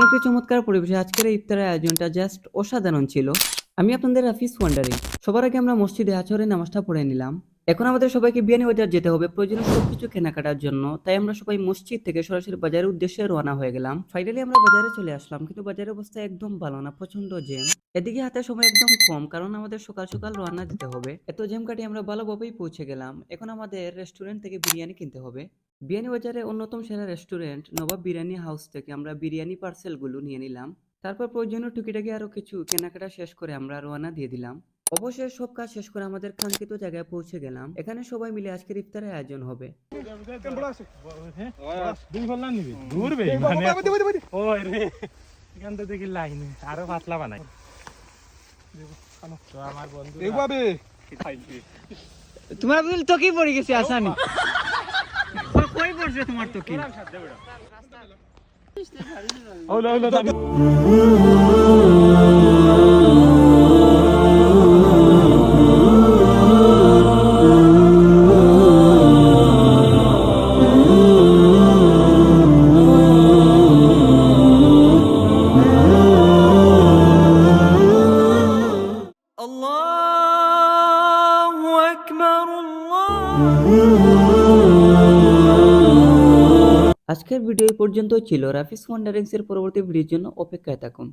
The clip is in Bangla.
একটি চমৎকার পরিবেশে আজকের এই ইফতারের আয়োজনটা জাস্ট অসাধারণ ছিল। আমি আপনাদের রাফিজ ওয়ান্ডারিং। সবার আগে আমরা মসজিদে আছরের নামাজটা পড়ে নিলাম। এখন আমাদের সবাইকে বিয়ানীবাজার যেতে হবে প্রয়োজনীয় সবকিছু কেনাকাটার জন্য, তাই আমরা সবাই মসজিদ থেকে সরাসরি বাজারের উদ্দেশ্যে রওনা হয়ে গেলাম। ফাইনালি আমরা বাজারে চলে আসলাম, কিন্তু বাজারের অবস্থা একদম ভালো না, প্রচন্ড জ্যাম। এদিকে হাতে সময় একদম কম, কারণ আমাদের সকাল সকাল রওনা দিতে হবে। এত জ্যাম কাটিয়ে আমরা ভালোভাবেই পৌঁছে গেলাম। এখন আমাদের রেস্টুরেন্ট থেকে বিরিয়ানি কিনতে হবে। বিয়ানীবাজারে অন্যতম সেরা রেস্টুরেন্ট নবাব বিরিয়ানি হাউস থেকে আমরা বিরিয়ানি পার্সেলগুলো নিয়ে নিলাম। তারপর প্রয়োজনীয় টুকিটাকি আরো কিছু কেনাকাটা শেষ করে আমরা রওনা দিয়ে দিলাম। অবশ্যই সব কাজ শেষ করে আমাদের কাঙ্ক্ষিত জায়গায় পৌঁছে গেলাম। এখানে সবাই মিলে আজকের ইফতারের আয়োজন হবে। তোমার তো কি পড়ে গেছে আসানি কই পড়ছে তোমার তো কি আজকের ভিডিও এই পর্যন্তই ছিল। রাফিজ ওয়ান্ডারিংস এর পরবর্তী ভিডিওর জন্য অপেক্ষায় থাকুন।